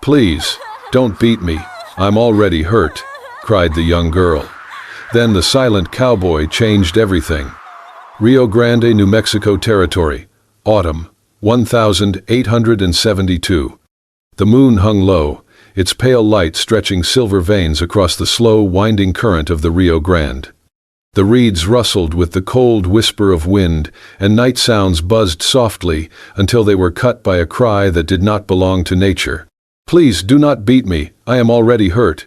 "Please, don't beat me. I'm already hurt," cried the young girl. Then the silent cowboy changed everything. Rio Grande, New Mexico Territory, autumn, 1872. The moon hung low, its pale light stretching silver veins across the slow, winding current of the Rio Grande. The reeds rustled with the cold whisper of wind, and night sounds buzzed softly until they were cut by a cry that did not belong to nature. "Please do not beat me, I am already hurt."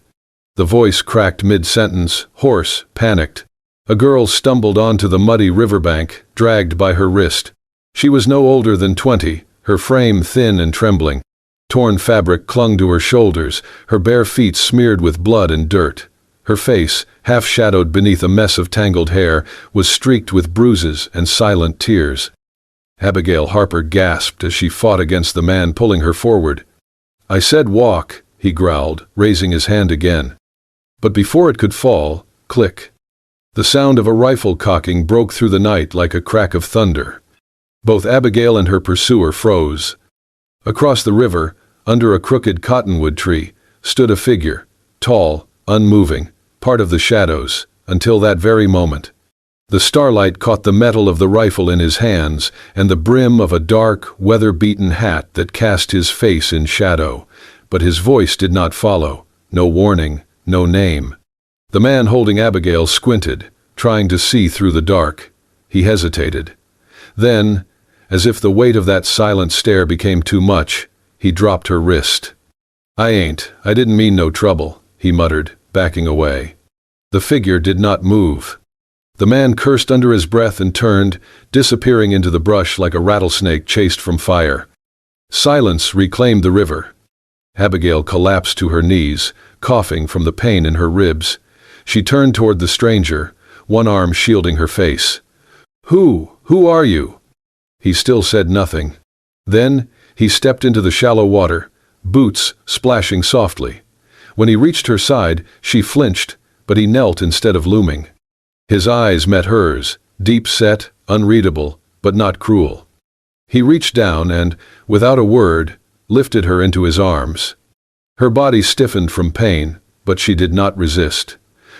The voice cracked mid-sentence, hoarse, panicked. A girl stumbled onto the muddy riverbank, dragged by her wrist. She was no older than 20, her frame thin and trembling. Torn fabric clung to her shoulders, her bare feet smeared with blood and dirt. Her face, half-shadowed beneath a mess of tangled hair, was streaked with bruises and silent tears. Abigail Harper gasped as she fought against the man pulling her forward. "I said walk," he growled, raising his hand again. But before it could fall, click. The sound of a rifle cocking broke through the night like a crack of thunder. Both Abigail and her pursuer froze. Across the river, under a crooked cottonwood tree, stood a figure, tall, unmoving, part of the shadows, until that very moment. The starlight caught the metal of the rifle in his hands and the brim of a dark, weather-beaten hat that cast his face in shadow, but his voice did not follow, no warning, no name. The man holding Abigail squinted, trying to see through the dark. He hesitated. Then, as if the weight of that silent stare became too much, he dropped her wrist. I didn't mean no trouble," he muttered, backing away. The figure did not move. The man cursed under his breath and turned, disappearing into the brush like a rattlesnake chased from fire. Silence reclaimed the river. Abigail collapsed to her knees, coughing from the pain in her ribs. She turned toward the stranger, one arm shielding her face. Who are you?" He still said nothing. Then, he stepped into the shallow water, boots splashing softly. When he reached her side, she flinched, but he knelt instead of looming. His eyes met hers, deep-set, unreadable, but not cruel. He reached down and, without a word, lifted her into his arms. Her body stiffened from pain, but she did not resist.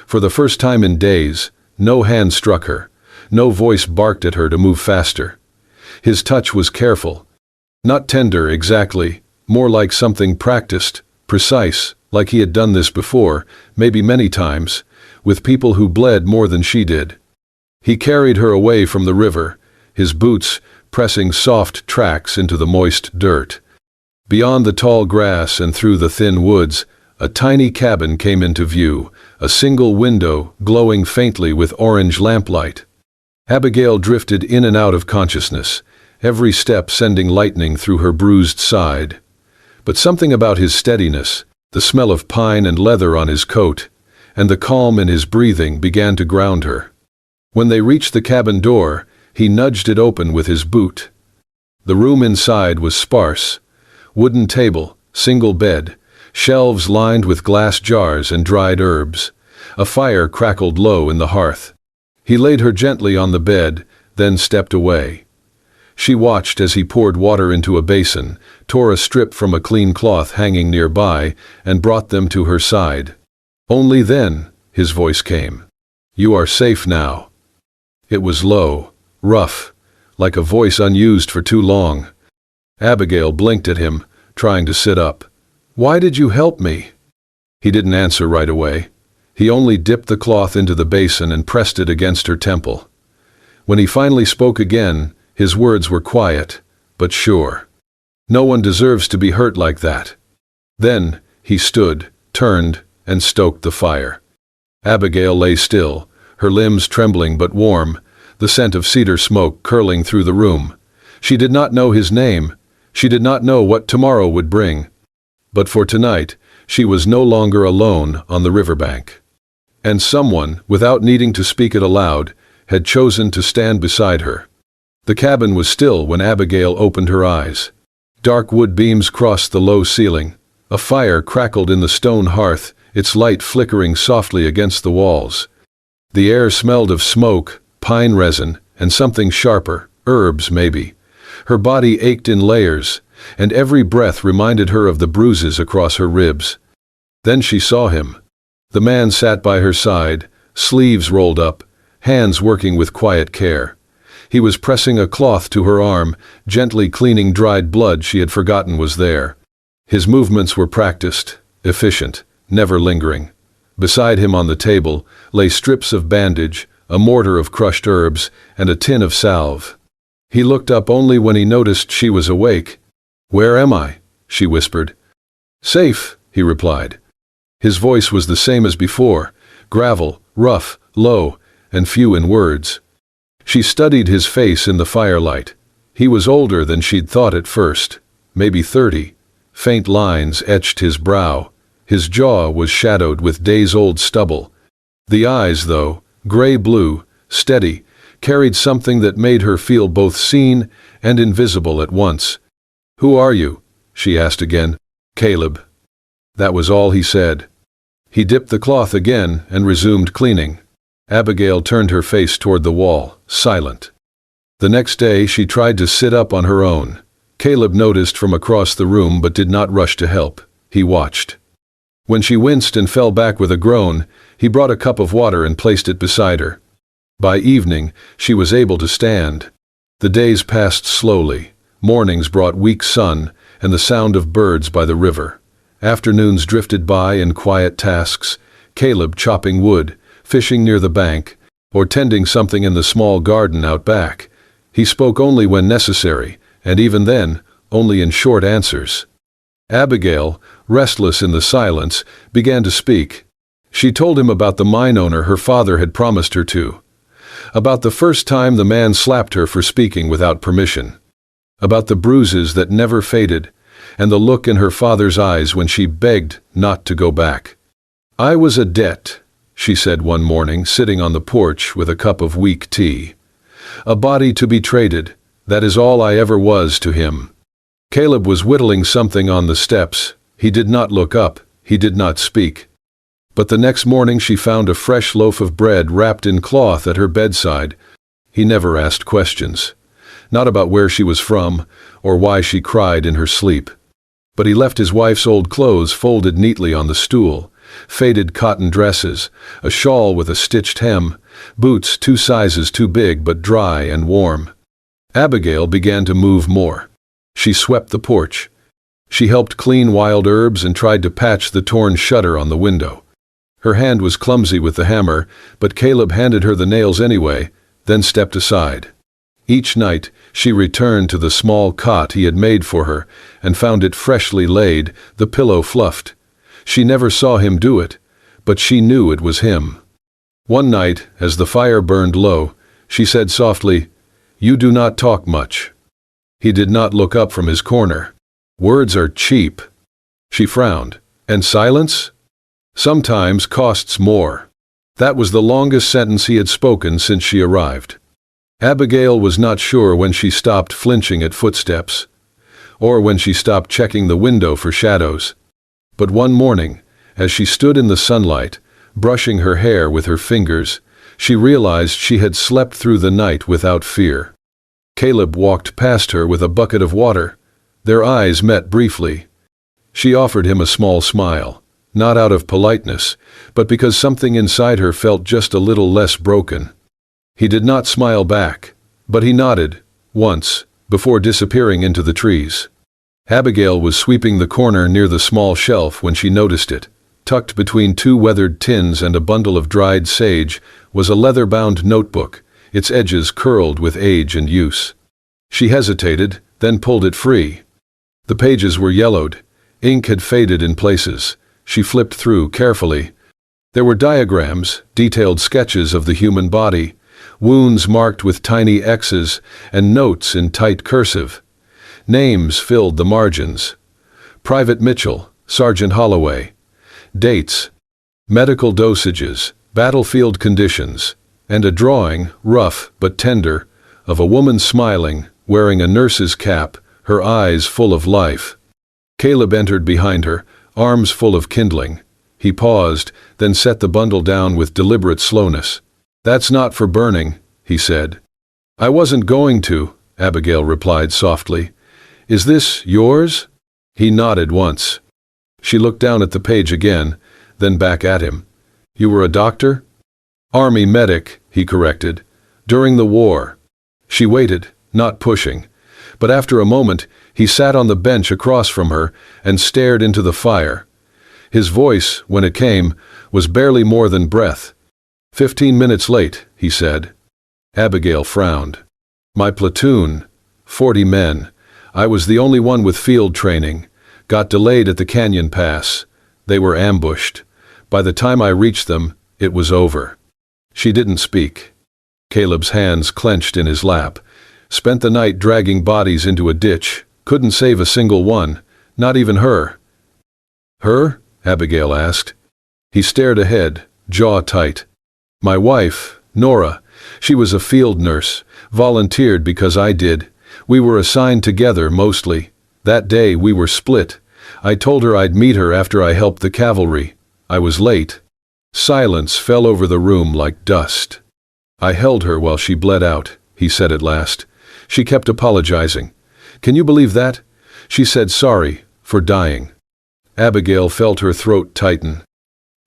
For the first time in days, no hand struck her, no voice barked at her to move faster. His touch was careful. Not tender exactly, more like something practiced, precise, like he had done this before, maybe many times, with people who bled more than she did. He carried her away from the river, his boots pressing soft tracks into the moist dirt. Beyond the tall grass and through the thin woods, a tiny cabin came into view, a single window glowing faintly with orange lamplight. Abigail drifted in and out of consciousness, every step sending lightning through her bruised side. But something about his steadiness, the smell of pine and leather on his coat, and the calm in his breathing began to ground her. When they reached the cabin door, he nudged it open with his boot. The room inside was sparse. Wooden table, single bed, shelves lined with glass jars and dried herbs. A fire crackled low in the hearth. He laid her gently on the bed, then stepped away. She watched as he poured water into a basin, tore a strip from a clean cloth hanging nearby, and brought them to her side. Only then, his voice came. "You are safe now." It was low, rough, like a voice unused for too long. Abigail blinked at him, trying to sit up. "Why did you help me?" He didn't answer right away. He only dipped the cloth into the basin and pressed it against her temple. When he finally spoke again, his words were quiet, but sure. "No one deserves to be hurt like that." Then, he stood, turned, and stoked the fire. Abigail lay still, her limbs trembling but warm, the scent of cedar smoke curling through the room. She did not know his name. She did not know what tomorrow would bring. But for tonight, she was no longer alone on the riverbank. And someone, without needing to speak it aloud, had chosen to stand beside her. The cabin was still when Abigail opened her eyes. Dark wood beams crossed the low ceiling. A fire crackled in the stone hearth, its light flickering softly against the walls. The air smelled of smoke, pine resin, and something sharper, herbs maybe. Her body ached in layers, and every breath reminded her of the bruises across her ribs. Then she saw him. The man sat by her side, sleeves rolled up, hands working with quiet care. He was pressing a cloth to her arm, gently cleaning dried blood she had forgotten was there. His movements were practiced, efficient, never lingering. Beside him on the table lay strips of bandage, a mortar of crushed herbs, and a tin of salve. He looked up only when he noticed she was awake. "Where am I?" she whispered. "Safe," he replied. His voice was the same as before, gravel, rough, low, and few in words. She studied his face in the firelight. He was older than she'd thought at first, maybe 30. Faint lines etched his brow. His jaw was shadowed with days-old stubble. The eyes, though, gray-blue, steady, carried something that made her feel both seen and invisible at once. "Who are you?" she asked again. "Caleb." That was all he said. He dipped the cloth again and resumed cleaning. Abigail turned her face toward the wall, silent. The next day she tried to sit up on her own. Caleb noticed from across the room but did not rush to help. He watched. When she winced and fell back with a groan, he brought a cup of water and placed it beside her. By evening, she was able to stand. The days passed slowly. Mornings brought weak sun and the sound of birds by the river. Afternoons drifted by in quiet tasks, Caleb chopping wood, fishing near the bank, or tending something in the small garden out back. He spoke only when necessary, and even then, only in short answers. Abigail, restless in the silence, began to speak. She told him about the mine owner her father had promised her to. About the first time the man slapped her for speaking without permission. About the bruises that never faded, and the look in her father's eyes when she begged not to go back. "I was a debt," she said one morning, sitting on the porch with a cup of weak tea. "A body to be traded, that is all I ever was to him." Caleb was whittling something on the steps. He did not look up, he did not speak. But the next morning she found a fresh loaf of bread wrapped in cloth at her bedside. He never asked questions. Not about where she was from, or why she cried in her sleep. But he left his wife's old clothes folded neatly on the stool, faded cotton dresses, a shawl with a stitched hem, boots 2 sizes too big but dry and warm. Abigail began to move more. She swept the porch. She helped clean wild herbs and tried to patch the torn shutter on the window. Her hand was clumsy with the hammer, but Caleb handed her the nails anyway, then stepped aside. Each night, she returned to the small cot he had made for her and found it freshly laid, the pillow fluffed. She never saw him do it, but she knew it was him. One night, as the fire burned low, she said softly, "You do not talk much." He did not look up from his corner. "Words are cheap." She frowned. "And silence? Sometimes costs more." That was the longest sentence he had spoken since she arrived. Abigail was not sure when she stopped flinching at footsteps, or when she stopped checking the window for shadows. But one morning, as she stood in the sunlight, brushing her hair with her fingers, she realized she had slept through the night without fear. Caleb walked past her with a bucket of water. Their eyes met briefly. She offered him a small smile, not out of politeness, but because something inside her felt just a little less broken. He did not smile back, but he nodded, once, before disappearing into the trees. Abigail was sweeping the corner near the small shelf when she noticed it. Tucked between 2 weathered tins and a bundle of dried sage was a leather-bound notebook, its edges curled with age and use. She hesitated, then pulled it free. The pages were yellowed. Ink had faded in places. She flipped through carefully. There were diagrams, detailed sketches of the human body, wounds marked with tiny X's, and notes in tight cursive. Names filled the margins. Private Mitchell, Sergeant Holloway. Dates, medical dosages, battlefield conditions, and a drawing, rough but tender, of a woman smiling, wearing a nurse's cap, her eyes full of life. Caleb entered behind her, arms full of kindling. He paused, then set the bundle down with deliberate slowness. "That's not for burning," he said. "I wasn't going to," Abigail replied softly. "Is this yours?" He nodded once. She looked down at the page again, then back at him. "You were a doctor?" "Army medic," he corrected. "During the war." She waited, not pushing. But after a moment, he sat on the bench across from her and stared into the fire. His voice, when it came, was barely more than breath. 15 minutes late, he said. Abigail frowned. "My platoon, 40 men. I was the only one with field training. Got delayed at the canyon pass. They were ambushed. By the time I reached them, it was over." She didn't speak. Caleb's hands clenched in his lap. Spent the night dragging bodies into a ditch. Couldn't save a single one, not even her. "Her?" Abigail asked. He stared ahead, jaw tight. "My wife, Nora. She was a field nurse, volunteered because I did. We were assigned together mostly. That day we were split. I told her I'd meet her after I helped the cavalry. I was late." Silence fell over the room like dust. "I held her while she bled out," he said at last. "She kept apologizing. Can you believe that? She said sorry for dying." Abigail felt her throat tighten.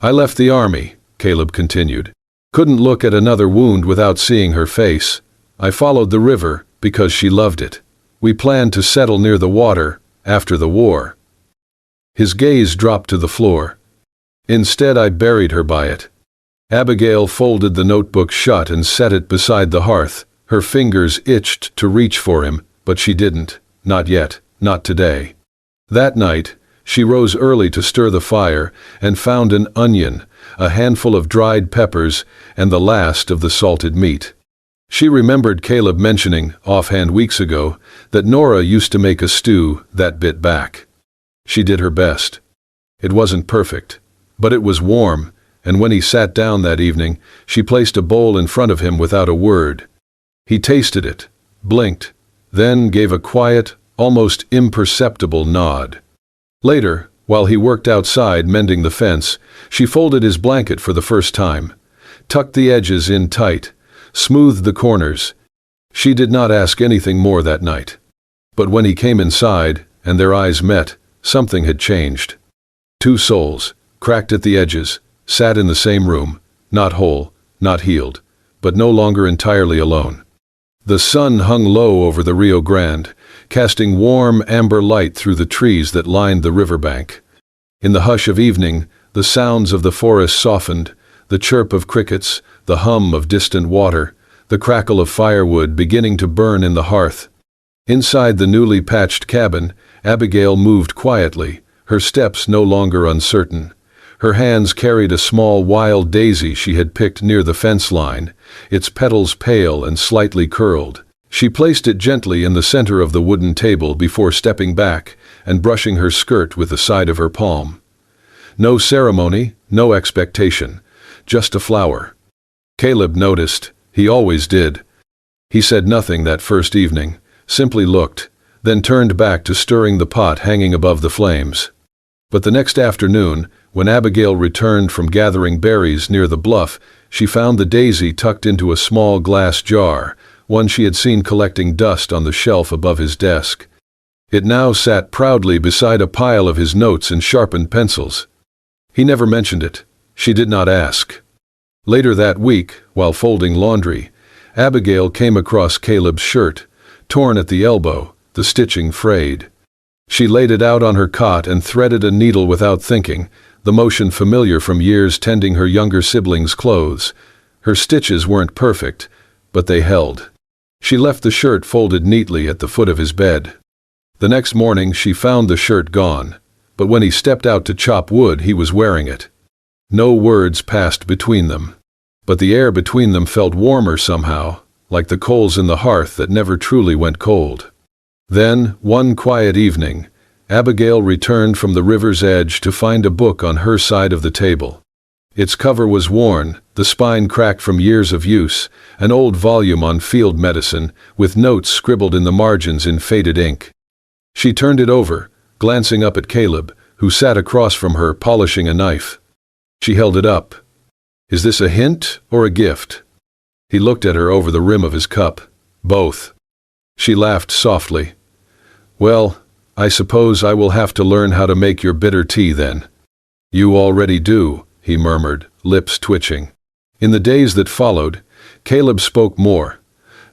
"I left the army," Caleb continued. "Couldn't look at another wound without seeing her face. I followed the river because she loved it. We planned to settle near the water after the war." His gaze dropped to the floor. "Instead, I buried her by it." Abigail folded the notebook shut and set it beside the hearth. Her fingers itched to reach for him, but she didn't. Not yet, not today. That night, she rose early to stir the fire and found an onion, a handful of dried peppers, and the last of the salted meat. She remembered Caleb mentioning, offhand weeks ago, that Nora used to make a stew that bit back. She did her best. It wasn't perfect, but it was warm, and when he sat down that evening, she placed a bowl in front of him without a word. He tasted it, blinked, then gave a quiet, almost imperceptible nod. Later, while he worked outside mending the fence, she folded his blanket for the first time, tucked the edges in tight, smoothed the corners. She did not ask anything more that night. But when he came inside, and their eyes met, something had changed. Two souls, cracked at the edges, sat in the same room, not whole, not healed, but no longer entirely alone. The sun hung low over the Rio Grande, casting warm amber light through the trees that lined the riverbank. In the hush of evening, the sounds of the forest softened, the chirp of crickets, the hum of distant water, the crackle of firewood beginning to burn in the hearth. Inside the newly patched cabin, Abigail moved quietly, her steps no longer uncertain. Her hands carried a small wild daisy she had picked near the fence line, its petals pale and slightly curled. She placed it gently in the center of the wooden table before stepping back and brushing her skirt with the side of her palm. No ceremony, no expectation, just a flower. Caleb noticed. He always did. He said nothing that first evening, simply looked, then turned back to stirring the pot hanging above the flames. But the next afternoon, when Abigail returned from gathering berries near the bluff, she found the daisy tucked into a small glass jar, one she had seen collecting dust on the shelf above his desk. It now sat proudly beside a pile of his notes and sharpened pencils. He never mentioned it. She did not ask. Later that week, while folding laundry, Abigail came across Caleb's shirt, torn at the elbow, the stitching frayed. She laid it out on her cot and threaded a needle without thinking, the motion familiar from years tending her younger siblings' clothes. Her stitches weren't perfect, but they held. She left the shirt folded neatly at the foot of his bed. The next morning she found the shirt gone, but when he stepped out to chop wood he was wearing it. No words passed between them, but the air between them felt warmer somehow, like the coals in the hearth that never truly went cold. Then, one quiet evening, Abigail returned from the river's edge to find a book on her side of the table. Its cover was worn, the spine cracked from years of use, an old volume on field medicine, with notes scribbled in the margins in faded ink. She turned it over, glancing up at Caleb, who sat across from her polishing a knife. She held it up. "Is this a hint or a gift?" He looked at her over the rim of his cup. "Both." She laughed softly. Well, I suppose I will have to learn how to make your bitter tea then. You already do, he murmured, lips twitching. In the days that followed, Caleb spoke more.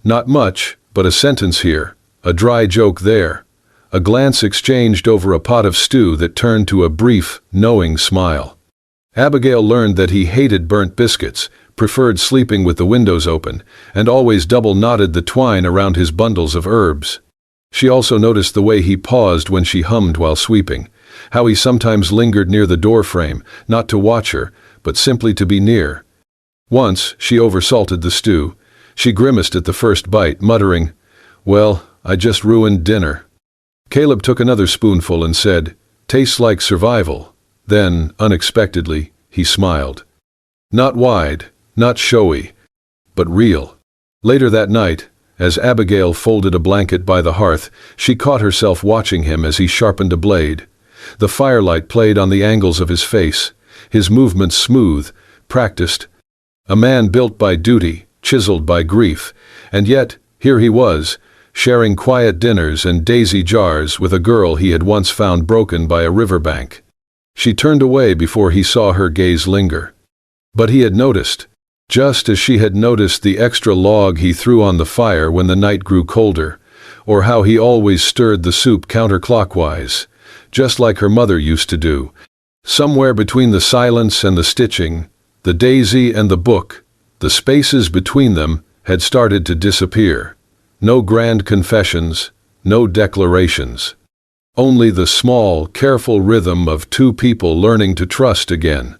Not much, but a sentence here, a dry joke there, a glance exchanged over a pot of stew that turned to a brief, knowing smile. Abigail learned that he hated burnt biscuits, preferred sleeping with the windows open, and always double-knotted the twine around his bundles of herbs. She also noticed the way he paused when she hummed while sweeping, how he sometimes lingered near the doorframe, not to watch her, but simply to be near. Once, she oversalted the stew. She grimaced at the first bite, muttering, "Well, I just ruined dinner." Caleb took another spoonful and said, "Tastes like survival." Then, unexpectedly, he smiled. Not wide, not showy, but real. Later that night, as Abigail folded a blanket by the hearth, she caught herself watching him as he sharpened a blade. The firelight played on the angles of his face, his movements smooth, practiced. A man built by duty, chiseled by grief, and yet, here he was, sharing quiet dinners and daisy jars with a girl he had once found broken by a riverbank. She turned away before he saw her gaze linger. But he had noticed, just as she had noticed the extra log he threw on the fire when the night grew colder, or how he always stirred the soup counterclockwise, just like her mother used to do. Somewhere between the silence and the stitching, the daisy and the book, the spaces between them had started to disappear. No grand confessions, no declarations. Only the small, careful rhythm of two people learning to trust again.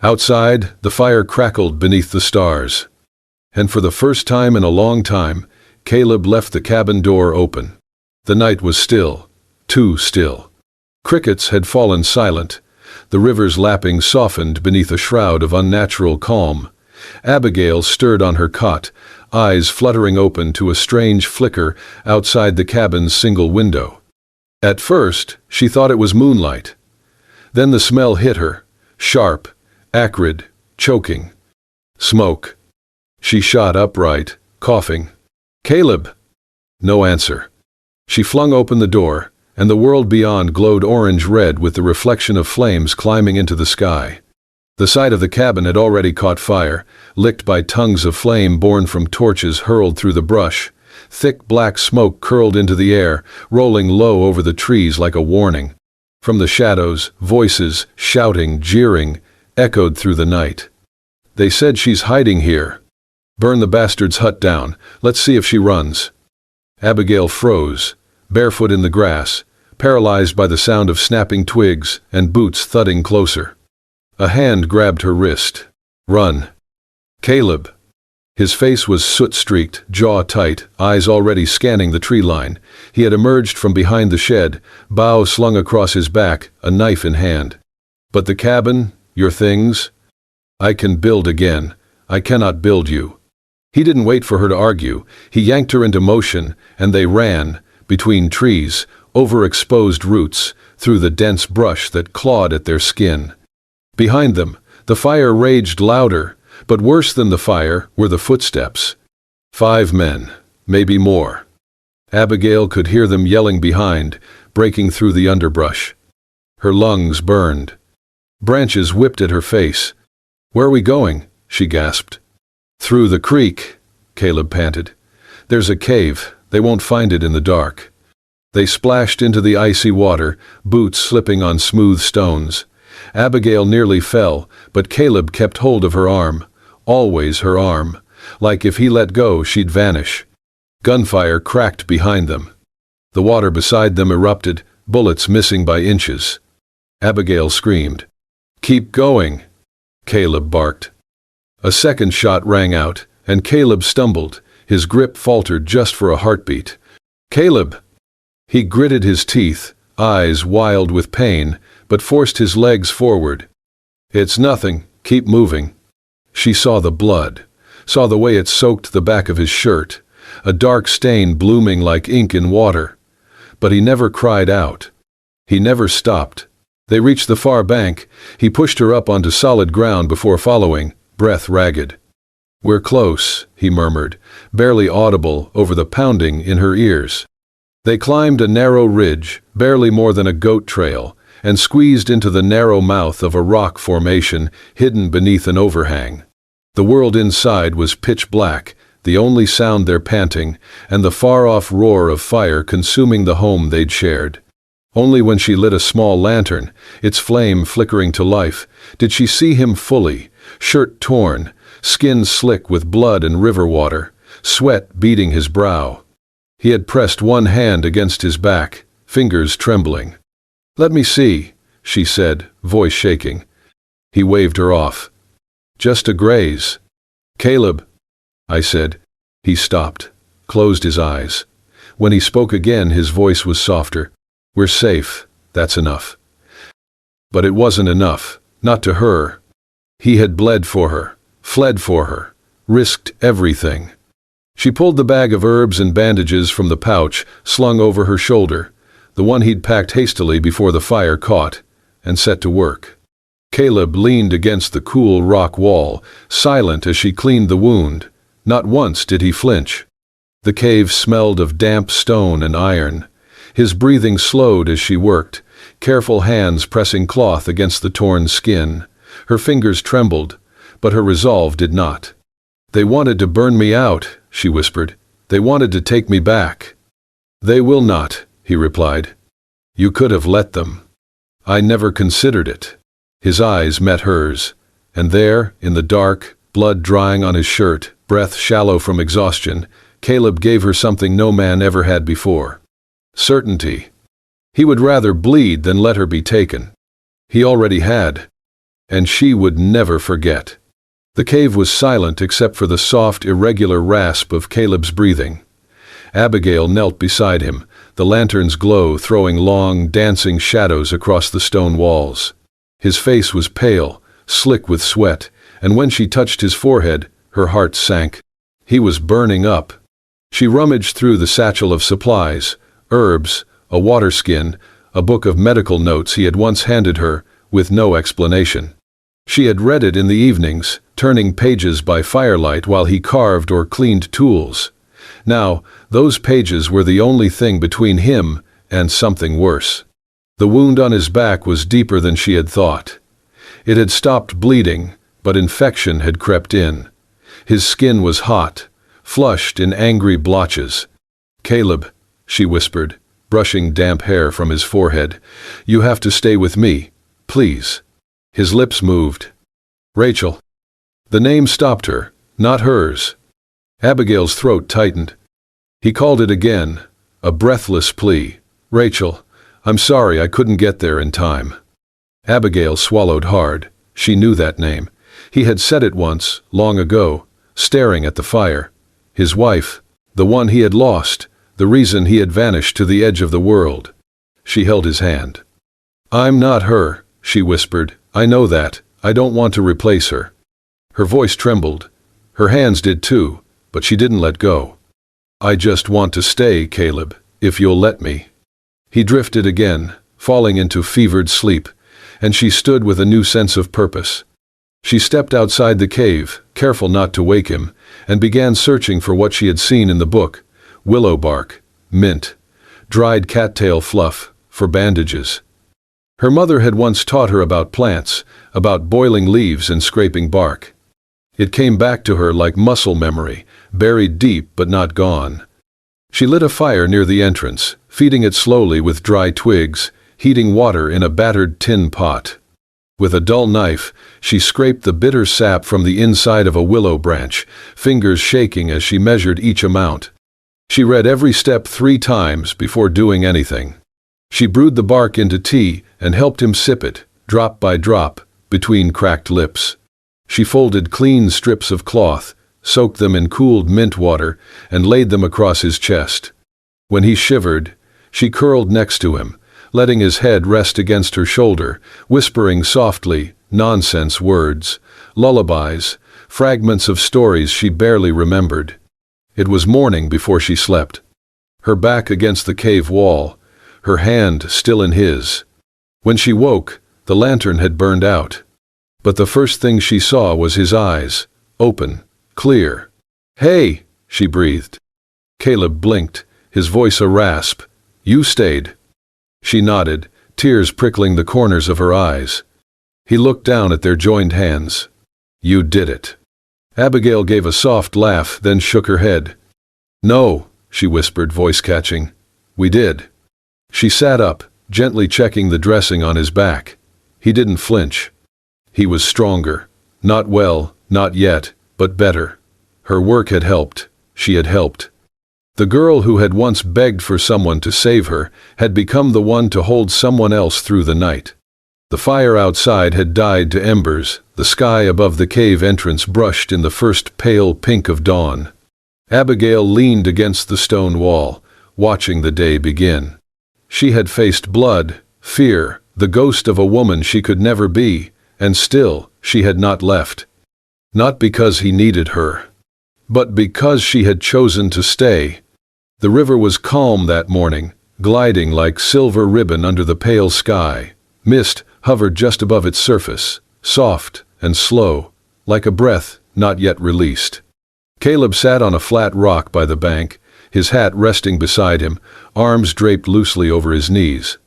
Outside, the fire crackled beneath the stars. And for the first time in a long time, Caleb left the cabin door open. The night was still, too still. Crickets had fallen silent. The river's lapping softened beneath a shroud of unnatural calm. Abigail stirred on her cot, eyes fluttering open to a strange flicker outside the cabin's single window. At first, she thought it was moonlight. Then the smell hit her, sharp, acrid, choking. Smoke. She shot upright, coughing. "Caleb!" No answer. She flung open the door, and the world beyond glowed orange-red with the reflection of flames climbing into the sky. The side of the cabin had already caught fire, licked by tongues of flame born from torches hurled through the brush. Thick black smoke curled into the air, rolling low over the trees like a warning. From the shadows, voices, shouting, jeering, echoed through the night. "They said she's hiding here. Burn the bastard's hut down. Let's see if she runs." Abigail froze, barefoot in the grass, paralyzed by the sound of snapping twigs and boots thudding closer. A hand grabbed her wrist. "Run." "Caleb." His face was soot-streaked, jaw tight, eyes already scanning the tree line. He had emerged from behind the shed, bow slung across his back, a knife in hand. "But the cabin, your things?" "I can build again. I cannot build you." He didn't wait for her to argue. He yanked her into motion, and they ran, between trees, over exposed roots, through the dense brush that clawed at their skin. Behind them, the fire raged louder, but worse than the fire were the footsteps. 5 men, maybe more. Abigail could hear them yelling behind, breaking through the underbrush. Her lungs burned. Branches whipped at her face. "Where are we going?" she gasped. "Through the creek," Caleb panted. "There's a cave. They won't find it in the dark." They splashed into the icy water, boots slipping on smooth stones. Abigail nearly fell, but Caleb kept hold of her arm, always her arm, like if he let go she'd vanish. Gunfire cracked behind them. The water beside them erupted, bullets missing by inches. Abigail screamed. "Keep going," Caleb barked. A second shot rang out, and Caleb stumbled, his grip faltered just for a heartbeat. "Caleb!" He gritted his teeth, eyes wild with pain, but forced his legs forward. "It's nothing, keep moving." She saw the blood, saw the way it soaked the back of his shirt, a dark stain blooming like ink in water. But he never cried out. He never stopped. They reached the far bank. He pushed her up onto solid ground before following, breath ragged. "We're close," he murmured, barely audible over the pounding in her ears. They climbed a narrow ridge, barely more than a goat trail, and squeezed into the narrow mouth of a rock formation hidden beneath an overhang. The world inside was pitch black, the only sound their panting, and the far-off roar of fire consuming the home they'd shared. Only when she lit a small lantern, its flame flickering to life, did she see him fully, shirt torn, skin slick with blood and river water, sweat beading his brow. He had pressed one hand against his back, fingers trembling. "Let me see," she said, voice shaking. He waved her off. "Just a graze." "Caleb," I said. He stopped, closed his eyes. When he spoke again, his voice was softer. "We're safe, that's enough." But it wasn't enough, not to her. He had bled for her, fled for her, risked everything. She pulled the bag of herbs and bandages from the pouch slung over her shoulder, the one he'd packed hastily before the fire caught, and set to work. Caleb leaned against the cool rock wall, silent as she cleaned the wound. Not once did he flinch. The cave smelled of damp stone and iron. His breathing slowed as she worked, careful hands pressing cloth against the torn skin. Her fingers trembled, but her resolve did not. "They wanted to burn me out," she whispered. "They wanted to take me back." "They will not," he replied. "You could have let them." "I never considered it." His eyes met hers, and there, in the dark, blood drying on his shirt, breath shallow from exhaustion, Caleb gave her something no man ever had before. Certainty. He would rather bleed than let her be taken. He already had. And she would never forget. The cave was silent except for the soft, irregular rasp of Caleb's breathing. Abigail knelt beside him, the lantern's glow throwing long, dancing shadows across the stone walls. His face was pale, slick with sweat, and when she touched his forehead, her heart sank. He was burning up. She rummaged through the satchel of supplies, herbs, a water skin, a book of medical notes he had once handed her, with no explanation. She had read it in the evenings, turning pages by firelight while he carved or cleaned tools. Now, those pages were the only thing between him and something worse. The wound on his back was deeper than she had thought. It had stopped bleeding, but infection had crept in. His skin was hot, flushed in angry blotches. "Caleb," she whispered, brushing damp hair from his forehead, "you have to stay with me, please." His lips moved. "Rachel." The name stopped her, not hers. Abigail's throat tightened. He called it again, a breathless plea. "Rachel, I'm sorry I couldn't get there in time." Abigail swallowed hard. She knew that name. He had said it once, long ago, staring at the fire. His wife, the one he had lost, the reason he had vanished to the edge of the world. She held his hand. "I'm not her," she whispered. "I know that. I don't want to replace her." Her voice trembled. Her hands did too, but she didn't let go. "I just want to stay, Caleb, if you'll let me." He drifted again, falling into fevered sleep, and she stood with a new sense of purpose. She stepped outside the cave, careful not to wake him, and began searching for what she had seen in the book: willow bark, mint, dried cattail fluff, for bandages. Her mother had once taught her about plants, about boiling leaves and scraping bark. It came back to her like muscle memory, buried deep but not gone. She lit a fire near the entrance, feeding it slowly with dry twigs, heating water in a battered tin pot. With a dull knife, she scraped the bitter sap from the inside of a willow branch, fingers shaking as she measured each amount. She read every step 3 times before doing anything. She brewed the bark into tea and helped him sip it, drop by drop, between cracked lips. She folded clean strips of cloth, soaked them in cooled mint water, and laid them across his chest. When he shivered, she curled next to him, letting his head rest against her shoulder, whispering softly, nonsense words, lullabies, fragments of stories she barely remembered. It was morning before she slept. Her back against the cave wall, her hand still in his. When she woke, the lantern had burned out. But the first thing she saw was his eyes, open, clear. "Hey!" she breathed. Caleb blinked, his voice a rasp. "You stayed." She nodded, tears prickling the corners of her eyes. He looked down at their joined hands. "You did it." Abigail gave a soft laugh, then shook her head. "No," she whispered, voice catching. "We did." She sat up, gently checking the dressing on his back. He didn't flinch. He was stronger. Not well, not yet, but better. Her work had helped. She had helped. The girl who had once begged for someone to save her had become the one to hold someone else through the night. The fire outside had died to embers, the sky above the cave entrance brushed in the first pale pink of dawn. Abigail leaned against the stone wall, watching the day begin. She had faced blood, fear, the ghost of a woman she could never be, and still she had not left. Not because he needed her, but because she had chosen to stay. The river was calm that morning, gliding like silver ribbon under the pale sky. Mist hovered just above its surface, soft and slow, like a breath not yet released. Caleb sat on a flat rock by the bank, his hat resting beside him, arms draped loosely over his knees.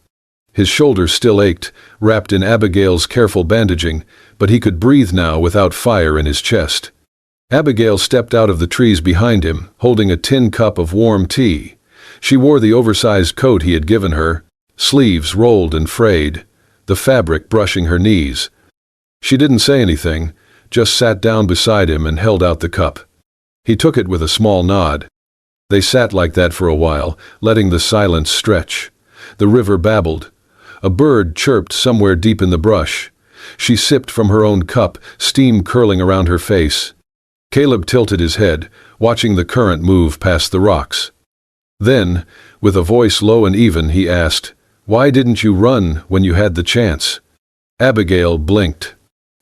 His shoulders still ached, wrapped in Abigail's careful bandaging, but he could breathe now without fire in his chest. Abigail stepped out of the trees behind him, holding a tin cup of warm tea. She wore the oversized coat he had given her, sleeves rolled and frayed, the fabric brushing her knees. She didn't say anything, just sat down beside him and held out the cup. He took it with a small nod. They sat like that for a while, letting the silence stretch. The river babbled. A bird chirped somewhere deep in the brush. She sipped from her own cup, steam curling around her face. Caleb tilted his head, watching the current move past the rocks. Then, with a voice low and even, he asked, "Why didn't you run when you had the chance?" Abigail blinked.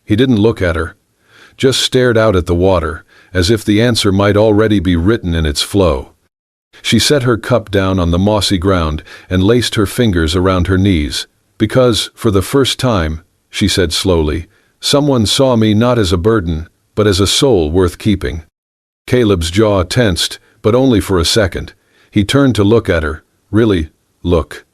He didn't look at her, just stared out at the water, as if the answer might already be written in its flow. She set her cup down on the mossy ground and laced her fingers around her knees. "Because, for the first time," she said slowly, "someone saw me not as a burden, but as a soul worth keeping." Caleb's jaw tensed, but only for a second. He turned to look at her. "Really, look.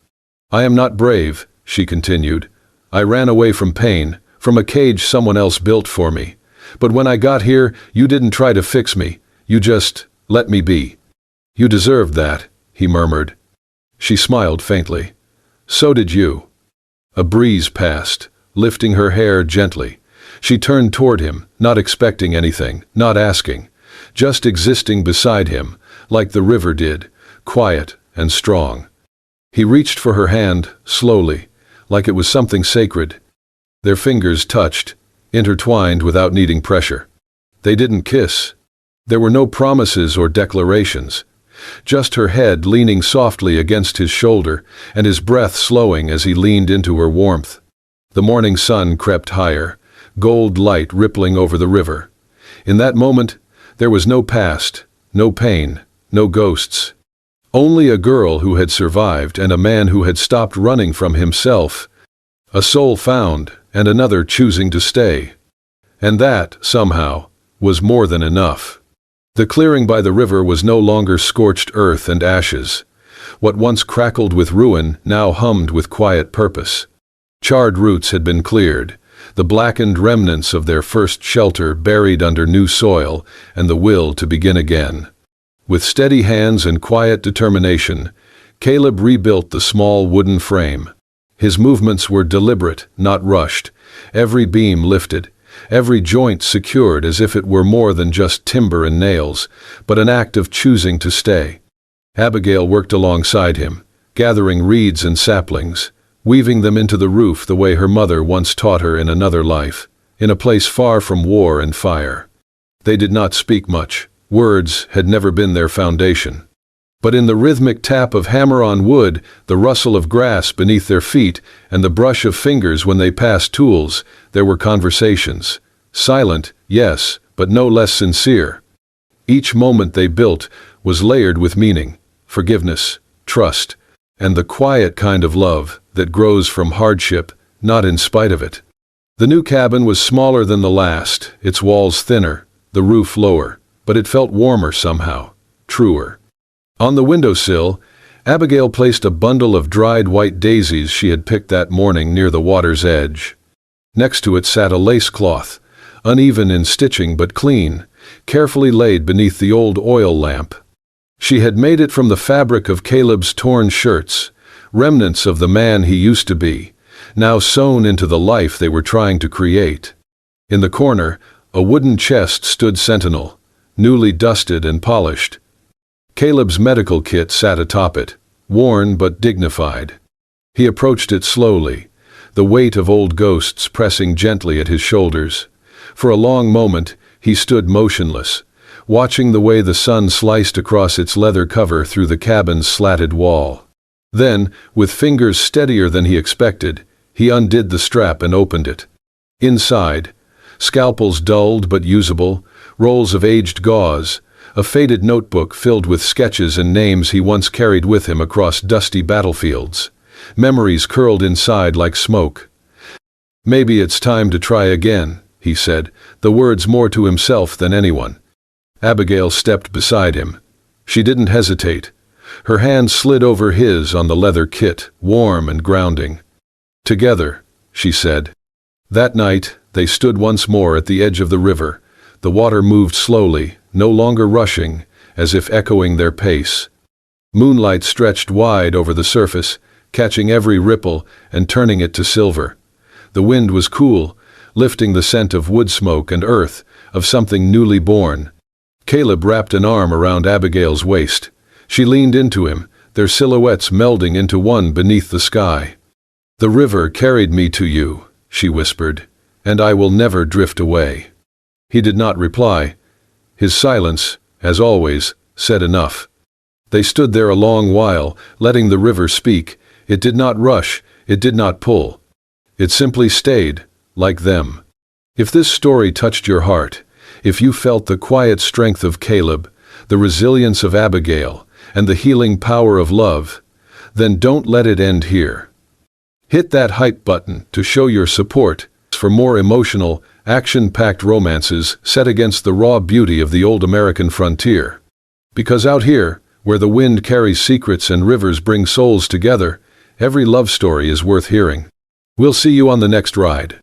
I am not brave," she continued. "I ran away from pain, from a cage someone else built for me. But when I got here, you didn't try to fix me. You just let me be." "You deserved that," he murmured. She smiled faintly. "So did you." A breeze passed, lifting her hair gently. She turned toward him, not expecting anything, not asking, just existing beside him, like the river did, quiet and strong. He reached for her hand, slowly, like it was something sacred. Their fingers touched, intertwined without needing pressure. They didn't kiss. There were no promises or declarations. Just her head leaning softly against his shoulder, and his breath slowing as he leaned into her warmth. The morning sun crept higher, gold light rippling over the river. In that moment, there was no past, no pain, no ghosts. Only a girl who had survived and a man who had stopped running from himself. A soul found, and another choosing to stay. And that, somehow, was more than enough. The clearing by the river was no longer scorched earth and ashes. What once crackled with ruin now hummed with quiet purpose. Charred roots had been cleared, the blackened remnants of their first shelter buried under new soil, and the will to begin again. With steady hands and quiet determination, Caleb rebuilt the small wooden frame. His movements were deliberate, not rushed, every beam lifted, every joint secured as if it were more than just timber and nails, but an act of choosing to stay. Abigail worked alongside him, gathering reeds and saplings, weaving them into the roof the way her mother once taught her in another life, in a place far from war and fire. They did not speak much. Words had never been their foundation. But in the rhythmic tap of hammer on wood, the rustle of grass beneath their feet, and the brush of fingers when they passed tools, there were conversations. Silent, yes, but no less sincere. Each moment they built was layered with meaning, forgiveness, trust, and the quiet kind of love that grows from hardship, not in spite of it. The new cabin was smaller than the last, its walls thinner, the roof lower, but it felt warmer somehow, truer. On the windowsill, Abigail placed a bundle of dried white daisies she had picked that morning near the water's edge. Next to it sat a lace cloth, uneven in stitching but clean, carefully laid beneath the old oil lamp. She had made it from the fabric of Caleb's torn shirts, remnants of the man he used to be, now sewn into the life they were trying to create. In the corner, a wooden chest stood sentinel, newly dusted and polished. Caleb's medical kit sat atop it, worn but dignified. He approached it slowly, the weight of old ghosts pressing gently at his shoulders. For a long moment, he stood motionless, watching the way the sun sliced across its leather cover through the cabin's slatted wall. Then, with fingers steadier than he expected, he undid the strap and opened it. Inside, scalpels dulled but usable, rolls of aged gauze, a faded notebook filled with sketches and names he once carried with him across dusty battlefields. Memories curled inside like smoke. "Maybe it's time to try again," he said, the words more to himself than anyone. Abigail stepped beside him. She didn't hesitate. Her hand slid over his on the leather kit, warm and grounding. "Together," she said. That night, they stood once more at the edge of the river. The water moved slowly, no longer rushing, as if echoing their pace. Moonlight stretched wide over the surface, catching every ripple and turning it to silver. The wind was cool, lifting the scent of wood smoke and earth, of something newly born. Caleb wrapped an arm around Abigail's waist. She leaned into him, their silhouettes melding into one beneath the sky. "The river carried me to you," she whispered, "and I will never drift away." He did not reply. His silence, as always, said enough. They stood there a long while, letting the river speak. It did not rush, it did not pull. It simply stayed, like them. If this story touched your heart, if you felt the quiet strength of Caleb, the resilience of Abigail, and the healing power of love, then don't let it end here. Hit that hype button to show your support for more emotional, action-packed romances set against the raw beauty of the old American frontier. Because out here, where the wind carries secrets and rivers bring souls together, every love story is worth hearing. We'll see you on the next ride.